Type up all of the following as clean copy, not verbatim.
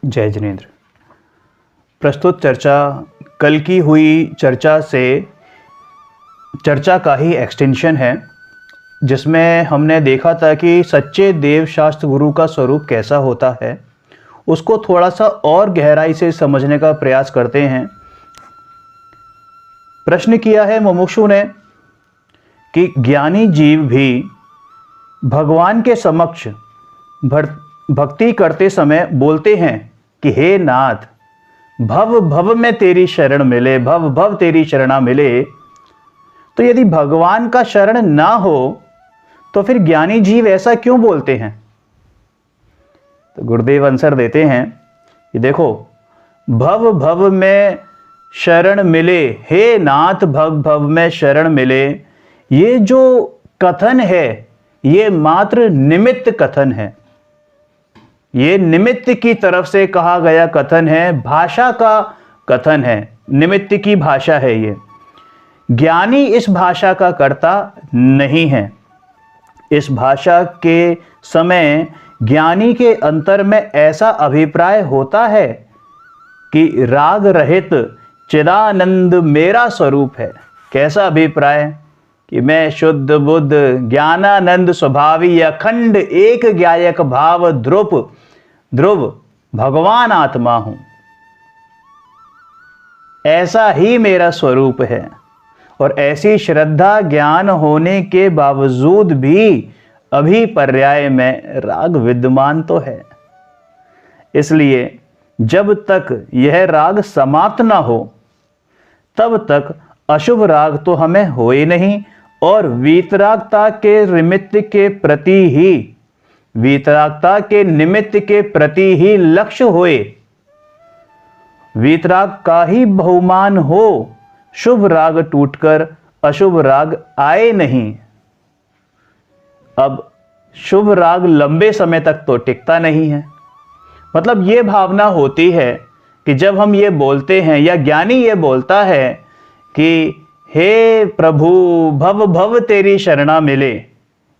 जय जिनेन्द्र। प्रस्तुत चर्चा कल की हुई चर्चा का ही एक्सटेंशन है, जिसमें हमने देखा था कि सच्चे देव शास्त्र गुरु का स्वरूप कैसा होता है, उसको थोड़ा सा और गहराई से समझने का प्रयास करते हैं। प्रश्न किया है मुमुक्षु ने कि ज्ञानी जीव भी भगवान के समक्ष भक्ति करते समय बोलते हैं कि हे नाथ, भव भव में तेरी शरण मिले, भव भव तेरी शरणा मिले। तो यदि भगवान का शरण ना हो तो फिर ज्ञानी जीव ऐसा क्यों बोलते हैं? तो गुरुदेव आंसर देते हैं कि देखो, भव भव में शरण मिले, हे नाथ भव भव में शरण मिले, ये जो कथन है ये मात्र निमित्त कथन है। ये निमित्त की तरफ से कहा गया कथन है, भाषा का कथन है, निमित्त की भाषा है ये। ज्ञानी इस भाषा का कर्ता नहीं है। इस भाषा के समय ज्ञानी के अंतर में ऐसा अभिप्राय होता है कि राग रहित चिदानंद मेरा स्वरूप है। कैसा अभिप्राय? कि मैं शुद्ध बुद्ध ज्ञानानंद स्वभावी अखंड एक ज्ञायक भाव ध्रुव भगवान आत्मा हूं। ऐसा ही मेरा स्वरूप है। और ऐसी श्रद्धा ज्ञान होने के बावजूद भी अभी पर्याय में राग विद्यमान तो है। इसलिए जब तक यह राग समाप्त ना हो तब तक अशुभ राग तो हमें हो ही नहीं, और वीतरागता के निमित्त के प्रति ही लक्ष्य होए, वीतराग का ही बहुमान हो, शुभ राग टूटकर अशुभ राग आए नहीं। अब शुभ राग लंबे समय तक तो टिकता नहीं है। मतलब ये भावना होती है कि जब हम ये बोलते हैं या ज्ञानी ये बोलता है कि हे प्रभु भव भव तेरी शरणा मिले,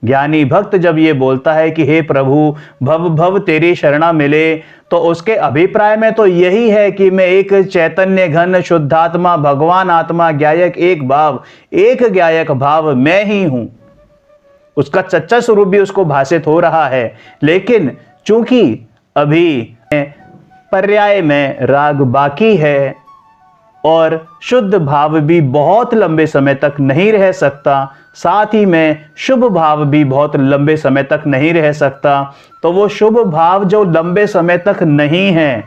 ज्ञानी भक्त जब ये बोलता है कि हे प्रभु भव भव तेरी शरणा मिले, तो उसके अभिप्राय में तो यही है कि मैं एक चैतन्य घन शुद्धात्मा भगवान आत्मा ज्ञायक एक ज्ञायक भाव मैं ही हूं। उसका सच्चा स्वरूप भी उसको भाषित हो रहा है। लेकिन चूंकि अभी पर्याय में राग बाकी है और शुद्ध भाव भी बहुत लंबे समय तक नहीं रह सकता, साथ ही में शुभ भाव भी बहुत लंबे समय तक नहीं रह सकता, तो वो शुभ भाव जो लंबे समय तक नहीं है,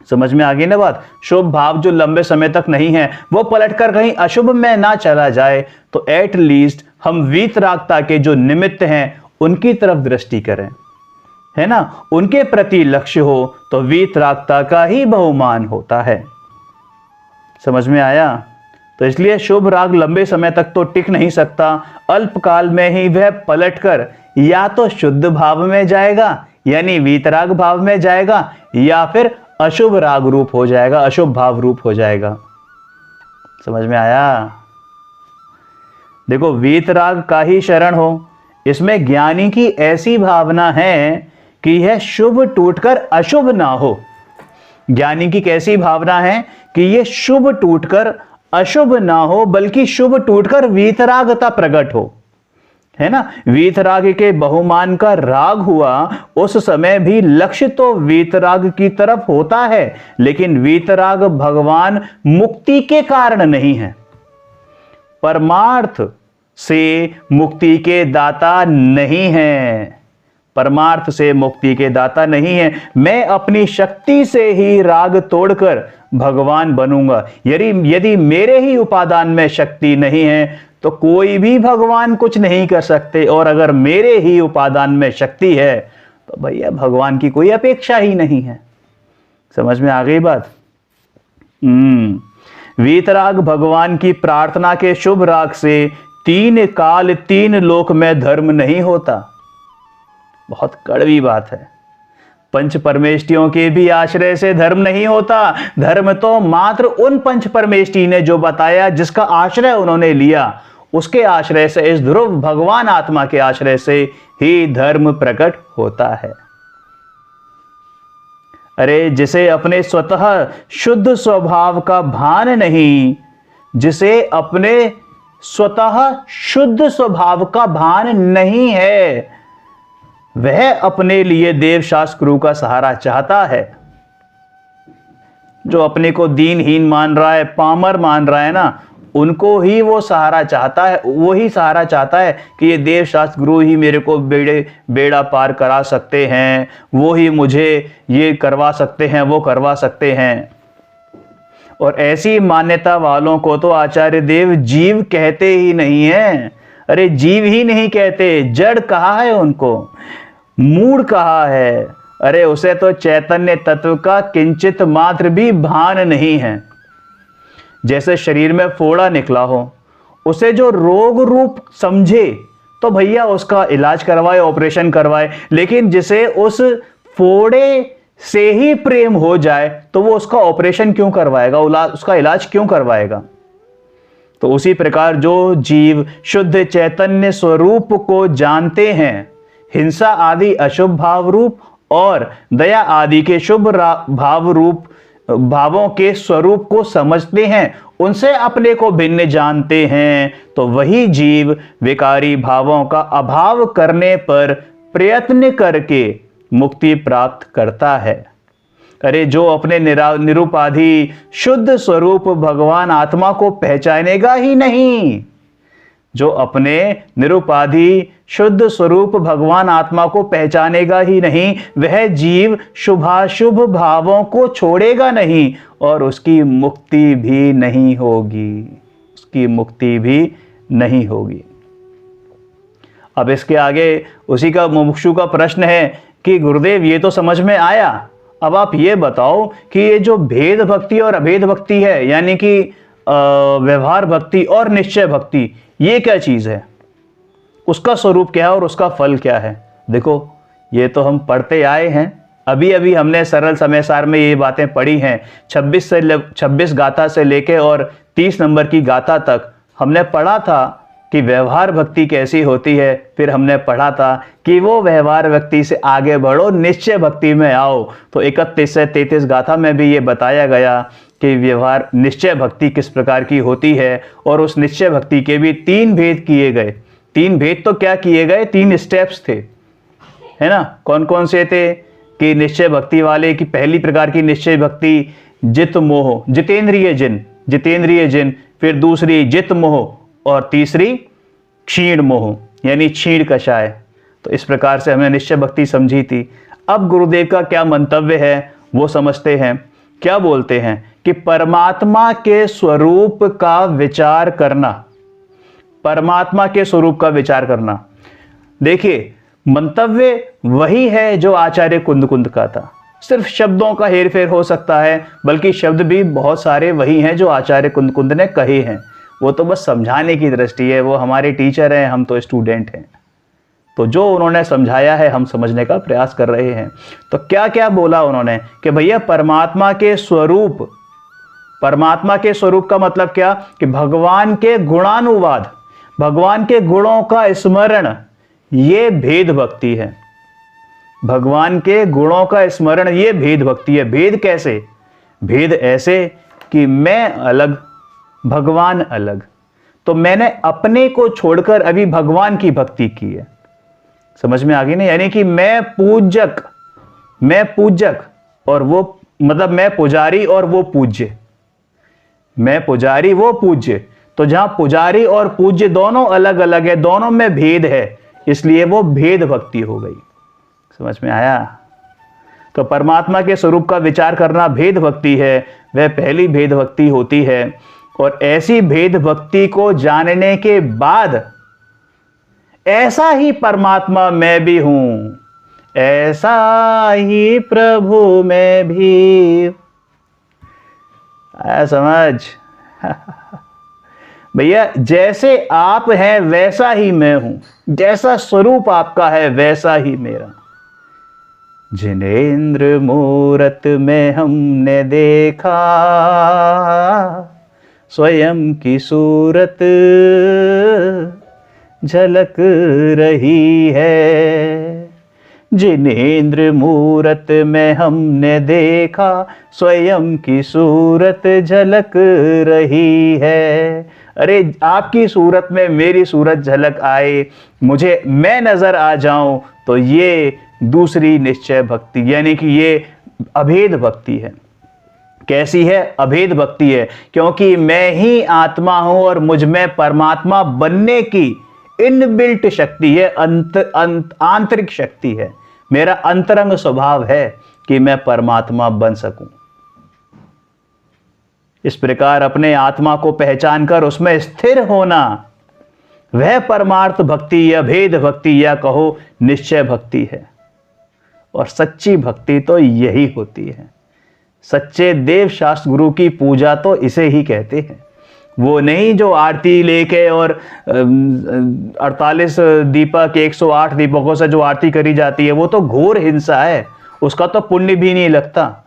समझ में आ गई ना बात? शुभ भाव जो लंबे समय तक नहीं है वो पलटकर कहीं अशुभ में ना चला जाए, तो एट लीस्ट हम वीतरागता के जो निमित्त हैं उनकी तरफ दृष्टि करें, है ना? उनके प्रति लक्ष्य हो तो वीतरागता का ही बहुमान होता है। समझ में आया? तो इसलिए शुभ राग लंबे समय तक तो टिक नहीं सकता। अल्पकाल में ही वह पलटकर या तो शुद्ध भाव में जाएगा यानी वीतराग भाव में जाएगा, या फिर अशुभ राग रूप हो जाएगा, अशुभ भाव रूप हो जाएगा। समझ में आया? देखो, वीतराग का ही शरण हो, इसमें ज्ञानी की ऐसी भावना है कि यह शुभ टूटकर अशुभ ना हो। ज्ञानी की कैसी भावना है कि यह शुभ टूटकर अशुभ ना हो, बल्कि शुभ टूटकर वीतरागता प्रकट हो, है ना? वीतराग के बहुमान का राग हुआ, उस समय भी लक्ष्य तो वीतराग की तरफ होता है, लेकिन वीतराग भगवान मुक्ति के कारण नहीं है, परमार्थ से मुक्ति के दाता नहीं है। परमार्थ से मुक्ति के दाता नहीं है। मैं अपनी शक्ति से ही राग तोड़कर भगवान बनूंगा। यदि मेरे ही उपादान में शक्ति नहीं है तो कोई भी भगवान कुछ नहीं कर सकते, और अगर मेरे ही उपादान में शक्ति है तो भैया भगवान की कोई अपेक्षा ही नहीं है। समझ में आ गई बात? वीतराग भगवान की प्रार्थना के शुभ राग से 3 काल 3 लोक में धर्म नहीं होता। बहुत कड़वी बात है। पंच परमेष्टियों के भी आश्रय से धर्म नहीं होता। धर्म तो मात्र उन पंच परमेष्टि ने जो बताया, जिसका आश्रय उन्होंने लिया, उसके आश्रय से, इस ध्रुव भगवान आत्मा के आश्रय से ही धर्म प्रकट होता है। अरे जिसे अपने स्वतः शुद्ध स्वभाव का भान नहीं, जिसे अपने स्वतः शुद्ध स्वभाव का भान नहीं है, वह अपने लिए देव शास्त्र गुरु का सहारा चाहता है। जो अपने को दीनहीन मान रहा है, पामर मान रहा है ना, उनको ही वो सहारा चाहता है, वो ही सहारा चाहता है कि ये देव शास्त्र गुरु ही मेरे को बेड़ा पार करा सकते हैं, वो ही मुझे ये करवा सकते हैं, वो करवा सकते हैं। और ऐसी मान्यता वालों को तो आचार्य देव जीव कहते ही नहीं है। अरे जीव ही नहीं कहते, जड़ कहा है उनको, मूढ़ कहा है। अरे उसे तो चैतन्य तत्व का किंचित मात्र भी भान नहीं है। जैसे शरीर में फोड़ा निकला हो, उसे जो रोग रूप समझे तो भैया उसका इलाज करवाए, ऑपरेशन करवाए। लेकिन जिसे उस फोड़े से ही प्रेम हो जाए तो वो उसका ऑपरेशन क्यों करवाएगा, उसका इलाज क्यों करवाएगा। तो उसी प्रकार जो जीव शुद्ध चैतन्य स्वरूप को जानते हैं, हिंसा आदि अशुभ भाव रूप और दया आदि के शुभ भाव रूप भावों के स्वरूप को समझते हैं, उनसे अपने को भिन्न जानते हैं, तो वही जीव विकारी भावों का अभाव करने पर प्रयत्न करके मुक्ति प्राप्त करता है। अरे जो अपने निरुपाधि शुद्ध स्वरूप भगवान आत्मा को पहचानेगा ही नहीं, जो अपने निरुपाधि शुद्ध स्वरूप भगवान आत्मा को पहचानेगा ही नहीं, वह जीव शुभाशुभ भावों को छोड़ेगा नहीं और उसकी मुक्ति भी नहीं होगी, उसकी मुक्ति भी नहीं होगी। अब इसके आगे उसी का मुमुक्षु का प्रश्न है कि गुरुदेव ये तो समझ में आया, अब आप ये बताओ कि ये जो भेद भक्ति और अभेद भक्ति है, यानी कि व्यवहार भक्ति और निश्चय भक्ति, ये क्या चीज है, उसका स्वरूप क्या है और उसका फल क्या है। देखो ये तो हम पढ़ते आए हैं, अभी अभी हमने सरल समय सार में ये बातें पढ़ी हैं। 26 गाथा से लेके और 30 नंबर की गाथा तक हमने पढ़ा था कि व्यवहार भक्ति कैसी होती है। फिर हमने पढ़ा था कि वो व्यवहार भक्ति से आगे बढ़ो, निश्चय भक्ति में आओ। तो 31 से 33 गाथा में भी ये बताया गया कि व्यवहार निश्चय भक्ति किस प्रकार की होती है, और उस निश्चय भक्ति के भी 3 भेद किए गए। 3 भेद तो क्या किए गए, 3 स्टेप्स थे, है ना। कौन कौन से थे कि निश्चय भक्ति वाले की पहली प्रकार की निश्चय भक्ति जित मोह, जितेंद्रिय जिन, फिर दूसरी जित मोह और तीसरी क्षीण मोह यानी क्षीण कषाय। तो इस प्रकार से हमने निश्चय भक्ति समझी थी। अब गुरुदेव का क्या मंतव्य है वो समझते हैं। क्या बोलते हैं कि परमात्मा के स्वरूप का विचार करना, परमात्मा के स्वरूप का विचार करना। देखिए मंतव्य वही है जो आचार्य कुंद का था, सिर्फ शब्दों का हेरफेर हो सकता है, बल्कि शब्द भी बहुत सारे वही हैं जो आचार्य कुंद ने कहे हैं। वो तो बस समझाने की दृष्टि है, वो हमारे टीचर हैं, हम तो स्टूडेंट हैं। तो जो उन्होंने समझाया है हम समझने का प्रयास कर रहे हैं। तो क्या क्या बोला उन्होंने कि भैया परमात्मा के स्वरूप, परमात्मा के स्वरूप का मतलब क्या कि भगवान के गुणानुवाद, भगवान के गुणों का स्मरण, ये भेद भक्ति है। भगवान के गुणों का स्मरण ये भेद भक्ति है। भेद कैसे, भेद ऐसे कि मैं अलग भगवान अलग, तो मैंने अपने को छोड़कर अभी भगवान की भक्ति की है। समझ में आ गई ना, यानी कि मैं पूजक और वो, मतलब मैं पुजारी और वो पूज्य, मैं पुजारी वो पूज्य। तो जहां पुजारी और पूज्य दोनों अलग अलग है, दोनों में भेद है, इसलिए वो भेद भक्ति हो गई। समझ में आया। तो परमात्मा के स्वरूप का विचार करना भेद भक्ति है, वह पहली भेद भक्ति होती है। और ऐसी भेद भक्ति को जानने के बाद ऐसा ही परमात्मा मैं भी हूं, ऐसा ही प्रभु मैं भी, आया समझ। भैया जैसे आप हैं वैसा ही मैं हूं, जैसा स्वरूप आपका है वैसा ही मेरा। जिनेंद्र मूरत में हमने देखा स्वयं की सूरत झलक रही है, जिनेंद्र मूरत में हमने देखा, स्वयं की सूरत झलक रही है। अरे आपकी सूरत में मेरी सूरत झलक आए, मुझे मैं नजर आ जाऊं, तो ये दूसरी निश्चय भक्ति, यानी कि ये अभेद भक्ति है। कैसी है? अभेद भक्ति है, क्योंकि मैं ही आत्मा हूं और मुझ में परमात्मा बनने की इनबिल्ट शक्ति है, आंतरिक शक्ति है। मेरा अंतरंग स्वभाव है कि मैं परमात्मा बन सकूं। इस प्रकार अपने आत्मा को पहचान कर उसमें स्थिर होना, वह परमार्थ भक्ति या भेद भक्ति या कहो निश्चय भक्ति है। और सच्ची भक्ति तो यही होती है। सच्चे देव शास्त्र गुरु की पूजा तो इसे ही कहते हैं। वो नहीं जो आरती लेके और 48 दीपक 108 दीपकों से जो आरती करी जाती है, वो तो घोर हिंसा है। उसका तो पुण्य भी नहीं लगता,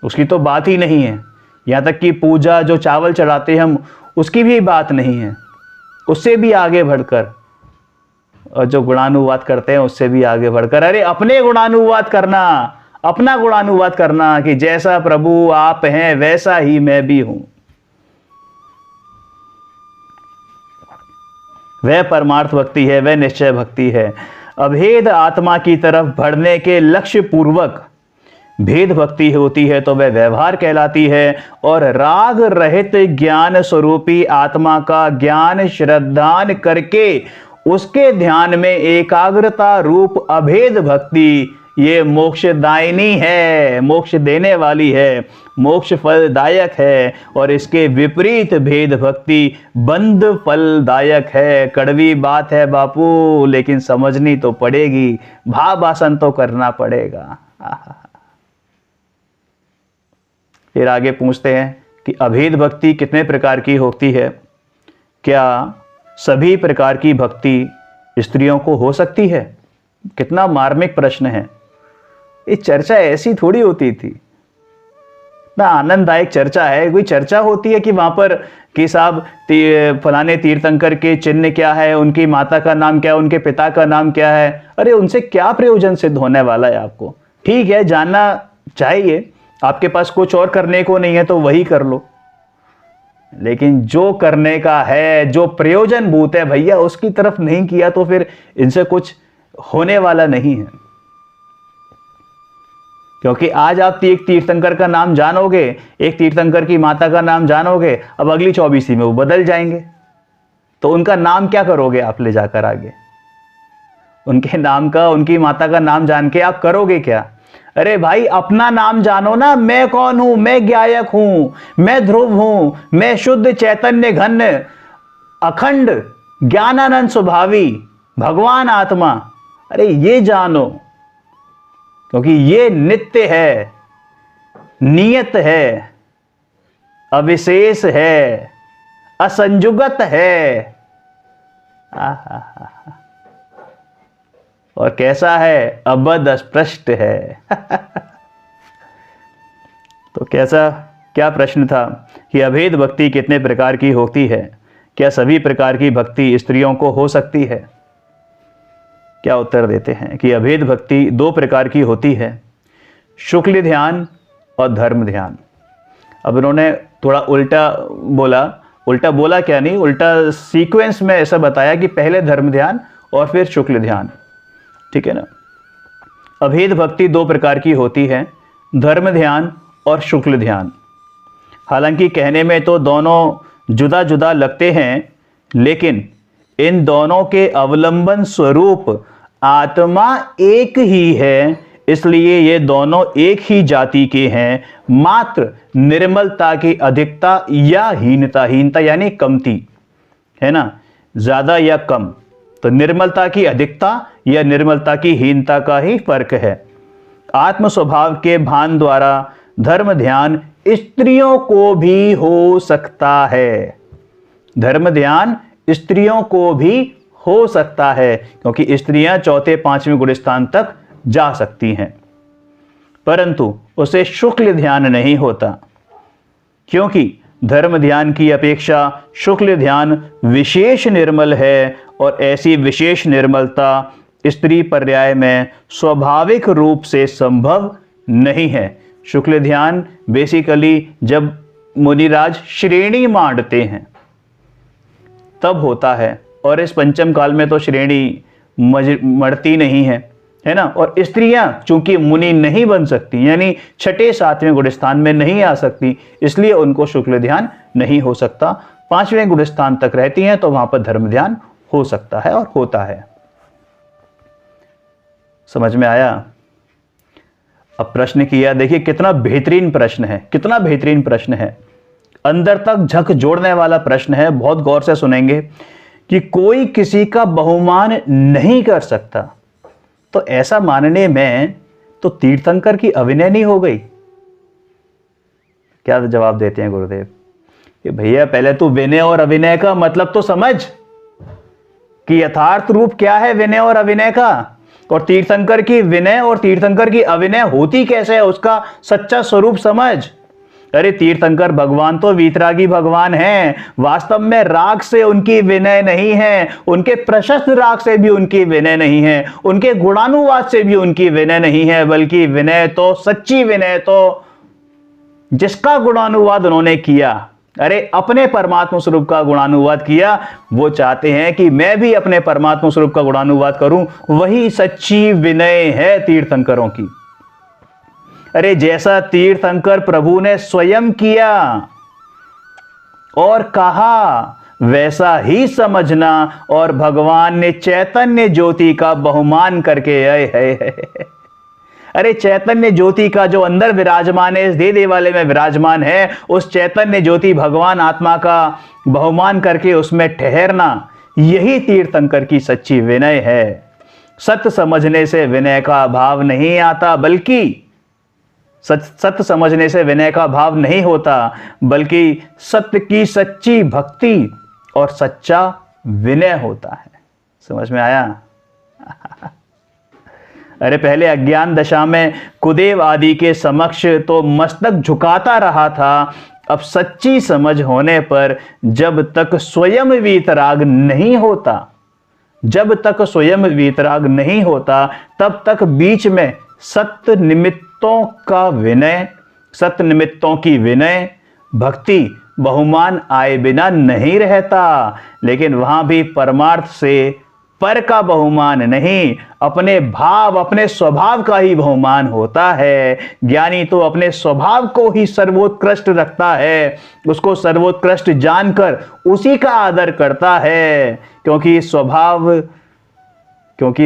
उसकी तो बात ही नहीं है। यहां तक कि पूजा जो चावल चढ़ाते हैं हम, उसकी भी बात नहीं है। उससे भी आगे बढ़कर, और जो गुणानुवाद करते हैं उससे भी आगे बढ़कर, अरे अपने गुणानुवाद करना, अपना गुणानुवाद करना कि जैसा प्रभु आप हैं वैसा ही मैं भी हूं। वह परमार्थ भक्ति है, वह निश्चय भक्ति है। अभेद आत्मा की तरफ बढ़ने के लक्ष्य पूर्वक भेद भक्ति होती है तो वह व्यवहार कहलाती है। और राग रहित ज्ञान स्वरूपी आत्मा का ज्ञान श्रद्धान करके उसके ध्यान में एकाग्रता रूप अभेद भक्ति, ये मोक्षदायिनी है, मोक्ष देने वाली है, मोक्ष फलदायक है। और इसके विपरीत भेद भक्ति बंध फलदायक है। कड़वी बात है बापू, लेकिन समझनी तो पड़ेगी, भावासन तो करना पड़ेगा। फिर आगे पूछते हैं कि अभेद भक्ति कितने प्रकार की होती है? क्या सभी प्रकार की भक्ति स्त्रियों को हो सकती है? कितना मार्मिक प्रश्न है। ये चर्चा ऐसी थोड़ी होती थी ना, आनंददायक चर्चा है। कोई चर्चा होती है कि वहां पर कि साहब फलाने तीर्थंकर के चिन्ह क्या है, उनकी माता का नाम क्या है, उनके पिता का नाम क्या है। अरे उनसे क्या प्रयोजन सिद्ध होने वाला है आपको? ठीक है, जानना चाहिए, आपके पास कुछ और करने को नहीं है तो वही कर लो, लेकिन जो करने का है, जो प्रयोजन भूत है भैया, उसकी तरफ नहीं किया तो फिर इनसे कुछ होने वाला नहीं है। क्योंकि आज आप एक तीर्थंकर का नाम जानोगे, एक तीर्थंकर की माता का नाम जानोगे, अब अगली 24वीं में वो बदल जाएंगे, तो उनका नाम क्या करोगे आप ले जाकर आगे? उनके नाम का, उनकी माता का नाम जान के आप करोगे क्या? अरे भाई अपना नाम जानो ना, मैं कौन हूं? मैं ज्ञायक हूं, मैं ध्रुव हूं, मैं शुद्ध चैतन्य घन अखंड ज्ञानानंद स्वभावी भगवान आत्मा। अरे ये जानो, क्योंकि ये नित्य है, नियत है, अविशेष है, असंजुगत है। और कैसा है? अबद अस्पृष्ट है। तो कैसा, क्या प्रश्न था कि अभेद भक्ति कितने प्रकार की होती है? क्या सभी प्रकार की भक्ति स्त्रियों को हो सकती है? क्या उत्तर देते हैं कि अभेद भक्ति 2 प्रकार की होती है, शुक्ल ध्यान और धर्म ध्यान। अब इन्होंने थोड़ा उल्टा बोला क्या नहीं, उल्टा सीक्वेंस में ऐसा बताया कि पहले धर्म ध्यान और फिर शुक्ल ध्यान, ठीक है ना। अभेद भक्ति 2 प्रकार की होती है, धर्म ध्यान और शुक्ल ध्यान। हालांकि कहने में तो दोनों जुदा जुदा लगते हैं, लेकिन इन दोनों के अवलंबन स्वरूप आत्मा एक ही है, इसलिए ये दोनों एक ही जाति के हैं। मात्र निर्मलता की अधिकता या हीनता यानी कमती है ना, ज्यादा या कम, तो निर्मलता की अधिकता या निर्मलता की हीनता का ही फर्क है। आत्म स्वभाव के भान द्वारा धर्म ध्यान स्त्रियों को भी हो सकता है। धर्म ध्यान स्त्रियों को भी हो सकता है, क्योंकि स्त्रियां 4, 5वें गुण स्थान तक जा सकती हैं, परंतु उसे शुक्ल ध्यान नहीं होता, क्योंकि धर्म ध्यान की अपेक्षा शुक्ल ध्यान विशेष निर्मल है और ऐसी विशेष निर्मलता स्त्री पर्याय में स्वाभाविक रूप से संभव नहीं है। शुक्ल ध्यान बेसिकली जब मुनिराज श्रेणी मांडते हैं तब होता है, और इस पंचम काल में तो श्रेणी मरती नहीं है ना। और स्त्रियां चूंकि मुनि नहीं बन सकती, यानी छठे सातवें गुणस्थान में नहीं आ सकती, इसलिए उनको शुक्ल ध्यान नहीं हो सकता। पांचवें गुणस्थान तक रहती हैं तो वहां पर धर्म ध्यान हो सकता है और होता है। समझ में आया? अब प्रश्न किया, देखिए कितना बेहतरीन प्रश्न है, कितना बेहतरीन प्रश्न है, अंदर तक झक जोड़ने वाला प्रश्न है। बहुत गौर से सुनेंगे कि कोई किसी का बहुमान नहीं कर सकता, तो ऐसा मानने में तो तीर्थंकर की अविनय नहीं हो गई? क्या जवाब देते हैं गुरुदेव कि भैया पहले तू विनय और अविनय का मतलब तो समझ कि यथार्थ रूप क्या है विनय और अविनय का, और तीर्थंकर की विनय और तीर्थंकर की अविनय होती कैसे है, उसका सच्चा स्वरूप समझ। अरे तीर्थंकर भगवान तो वीतरागी भगवान हैं, वास्तव में राग से उनकी विनय नहीं है, उनके प्रशस्त राग से भी उनकी विनय नहीं है, उनके गुणानुवाद से भी उनकी विनय नहीं है, बल्कि विनय तो, सच्ची विनय तो जिसका गुणानुवाद उन्होंने किया, अरे अपने परमात्मा स्वरूप का गुणानुवाद किया, वो चाहते हैं कि मैं भी अपने परमात्मा स्वरूप का गुणानुवाद करूं, वही सच्ची विनय है तीर्थंकरों की। अरे जैसा तीर्थंकर प्रभु ने स्वयं किया और कहा वैसा ही समझना, और भगवान ने चैतन्य ज्योति का बहुमान करके है। अरे चैतन्य ज्योति का जो अंदर विराजमान है, इस दे वाले में विराजमान है, उस चैतन्य ज्योति भगवान आत्मा का बहुमान करके उसमें ठहरना, यही तीर्थंकर की सच्ची विनय है। सत्य समझने से विनय का भाव नहीं आता, बल्कि सत्य समझने से विनय का भाव नहीं होता, बल्कि सत्य की सच्ची भक्ति और सच्चा विनय होता है। समझ में आया? अरे पहले अज्ञान दशा में कुदेव आदि के समक्ष तो मस्तक झुकाता रहा था, अब सच्ची समझ होने पर जब तक स्वयं वीतराग नहीं होता, जब तक स्वयं वीतराग नहीं होता, तब तक बीच में सत्य निमित्तों का विनय, सत्य निमित्तों की विनय, भक्ति, बहुमान आए बिना नहीं रहता। लेकिन वहां भी परमार्थ से पर का बहुमान नहीं, अपने भाव, अपने स्वभाव का ही बहुमान होता है। ज्ञानी तो अपने स्वभाव को ही सर्वोत्कृष्ट रखता है, उसको सर्वोत्कृष्ट जानकर उसी का आदर करता है, क्योंकि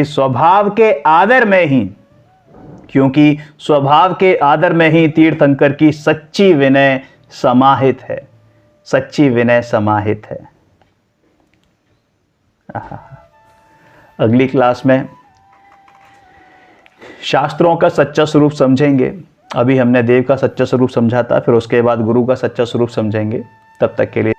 स्वभाव के आदर में ही, क्योंकि स्वभाव के आदर में ही तीर्थंकर की सच्ची विनय समाहित है, सच्ची विनय समाहित है। अगली क्लास में शास्त्रों का सच्चा स्वरूप समझेंगे। अभी हमने देव का सच्चा स्वरूप समझा था, फिर उसके बाद गुरु का सच्चा स्वरूप समझेंगे। तब तक के लिए